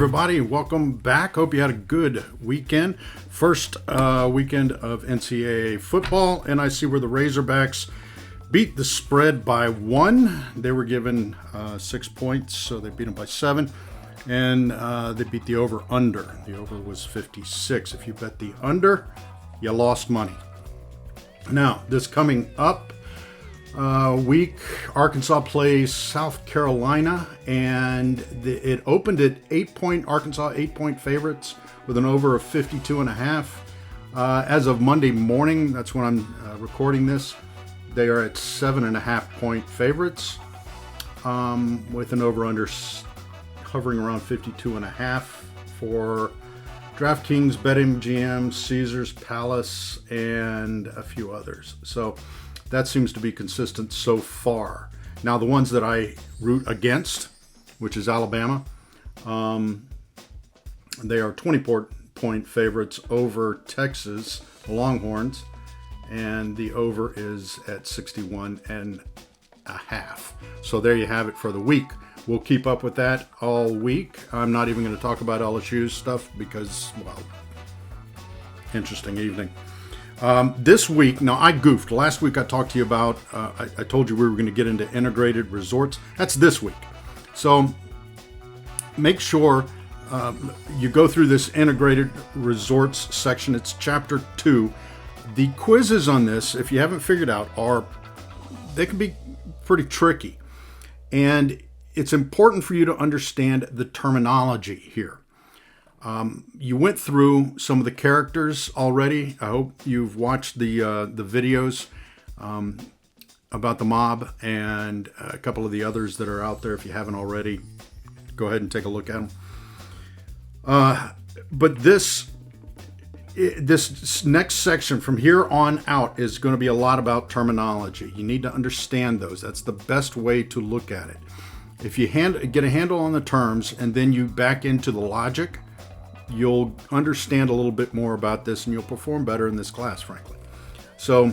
everybody. Welcome back. Hope you had a good weekend. First weekend of NCAA football, and I see where the Razorbacks beat the spread by 1. They were given 6 points, so they beat them by 7. And they beat the over-under. The over was 56. If you bet the under, you lost money. Now, this coming up week, Arkansas plays South Carolina, and it opened at 8-point, Arkansas 8-point favorites with an over of 52.5. As of Monday morning, that's when I'm recording this, they are at 7.5-point favorites with an over-under hovering around 52.5 for DraftKings, BetMGM, Caesars Palace, and a few others. So that seems to be consistent so far. Now, the ones that I root against, which is Alabama, they are 20-point favorites over Texas Longhorns, and the over is at 61.5. So there you have it for the week. We'll keep up with that all week. I'm not even going to talk about LSU's stuff because, well, interesting evening. This week, now I goofed. Last week I talked to you about, I told you we were going to get into integrated resorts. That's this week. So make sure you go through this integrated resorts section. It's chapter 2. The quizzes on this, if you haven't figured out, they can be pretty tricky. And it's important for you to understand the terminology here. You went through some of the characters already. I hope you've watched the videos about the mob and a couple of the others that are out there. If you haven't already, go ahead and take a look at them. But this next section from here on out is going to be a lot about terminology. You need to understand those. That's the best way to look at it. If you get a handle on the terms and then you back into the logic, you'll understand a little bit more about this and you'll perform better in this class, frankly. So,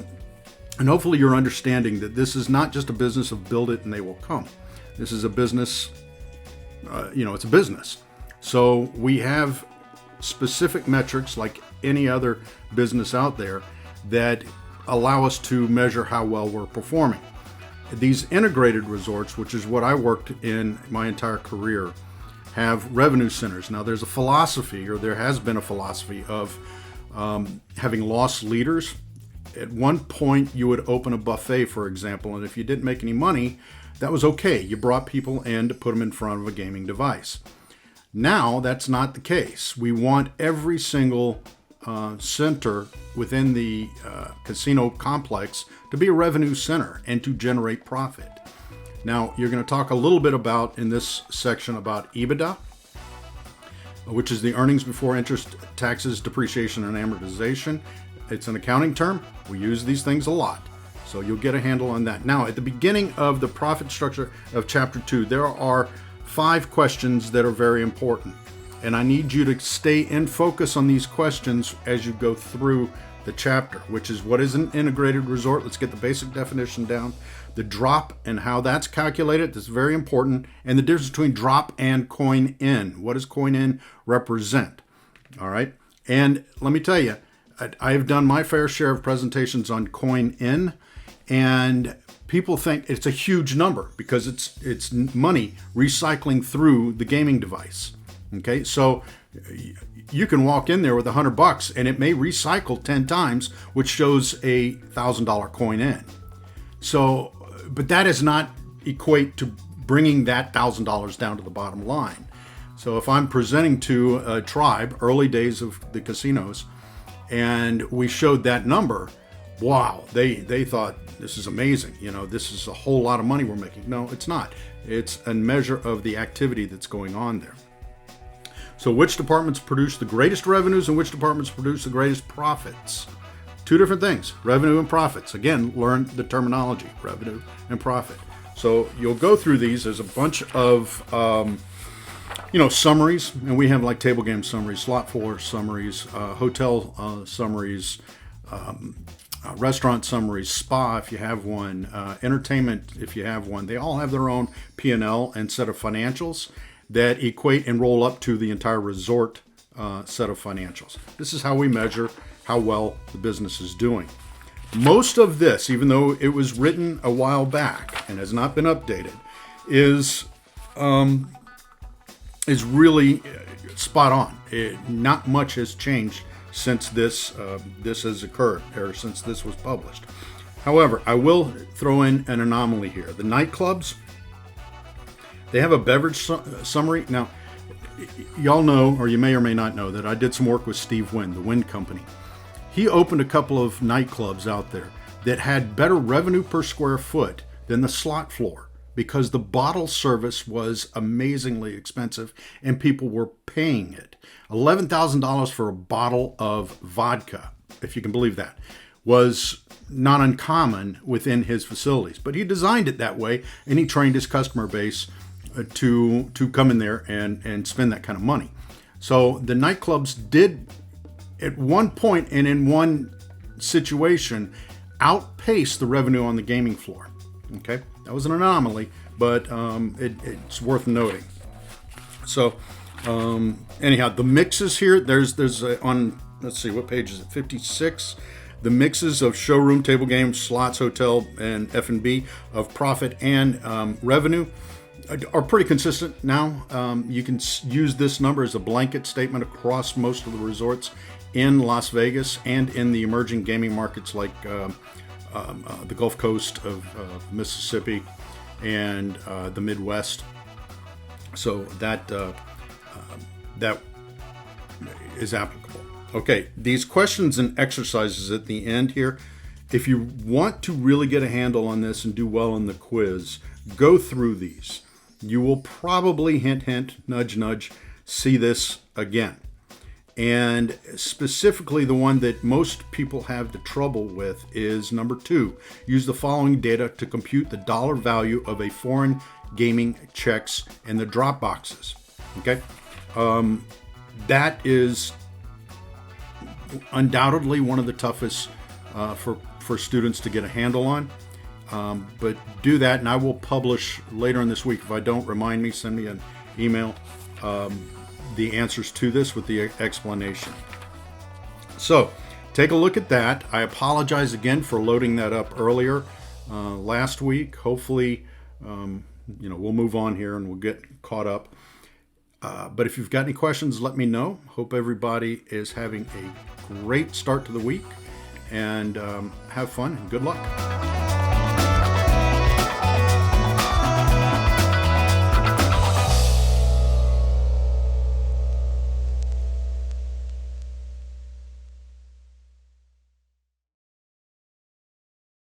and hopefully you're understanding that this is not just a business of build it and they will come. This is a business, it's a business. So we have specific metrics like any other business out there that allow us to measure how well we're performing. These integrated resorts, which is what I worked in my entire career, have revenue centers. Now, there's a philosophy, or there has been a philosophy of having loss leaders. At one point, you would open a buffet, for example, and if you didn't make any money, that was okay. You brought people in to put them in front of a gaming device. Now, that's not the case. We want every single center within the casino complex to be a revenue center and to generate profit. Now, you're going to talk a little bit about, in this section, about EBITDA, which is the earnings before interest, taxes, depreciation, and amortization. It's an accounting term. We use these things a lot, so you'll get a handle on that. Now, at the beginning of the profit structure of Chapter 2, there are 5 questions that are very important, and I need you to stay in focus on these questions as you go through the chapter, which is what is an integrated resort. Let's get the basic definition down. The drop and how that's calculated, that's very important. And the difference between drop and coin in. What does coin in represent? All right. And let me tell you, I've done my fair share of presentations on coin in, and people think it's a huge number because it's money recycling through the gaming device. Okay. So you can walk in there with $100 and it may recycle 10 times, which shows a $1,000 coin in. So, but that does not equate to bringing that $1,000 down to the bottom line. So if I'm presenting to a tribe, early days of the casinos, and we showed that number, wow, they thought, this is amazing. This is a whole lot of money we're making. No, it's not. It's a measure of the activity that's going on there. So which departments produce the greatest revenues and which departments produce the greatest profits? 2 different things, revenue and profits. Again, learn the terminology, revenue and profit. So you'll go through these. There's a bunch of, summaries, and we have like table game summaries, slot floor summaries, hotel summaries, restaurant summaries, spa if you have one, entertainment if you have one. They all have their own P&L and set of financials. that equate and roll up to the entire resort set of financials. This is how we measure how well the business is doing. Most of this, even though it was written a while back and has not been updated, is really spot on. Not much has changed since this has occurred, or since this was published. However, I will throw in an anomaly here. The nightclubs, they have a beverage summary. Now, y'all know, or you may or may not know, that I did some work with Steve Wynn, the Wynn Company. He opened a couple of nightclubs out there that had better revenue per square foot than the slot floor, because the bottle service was amazingly expensive and people were paying it. $11,000 for a bottle of vodka, if you can believe that, was not uncommon within his facilities. But he designed it that way, and he trained his customer base to come in there and spend that kind of money. So the nightclubs did, at one point and in one situation, outpace the revenue on the gaming floor. Okay, that was an anomaly, but it's worth noting. So anyhow, the mixes here, there's on, let's see, what page is it, 56? The mixes of showroom, table games, slots, hotel, and F&B of profit and revenue are pretty consistent now. You can use this number as a blanket statement across most of the resorts in Las Vegas and in the emerging gaming markets like the Gulf Coast of Mississippi and the Midwest. So that is applicable. Okay, these questions and exercises at the end here, if you want to really get a handle on this and do well in the quiz, go through these. You will probably, hint, hint, nudge, nudge, see this again. And specifically, the one that most people have the trouble with is number 2. Use the following data to compute the dollar value of a foreign gaming checks in the drop boxes. Okay, that is undoubtedly one of the toughest for students to get a handle on. But do that, and I will publish later in this week. If I don't, remind me, send me an email. The answers to this with the explanation. So take a look at that. I apologize again for loading that up earlier last week. Hopefully, we'll move on here and we'll get caught up. But if you've got any questions, let me know. Hope everybody is having a great start to the week, and have fun and good luck.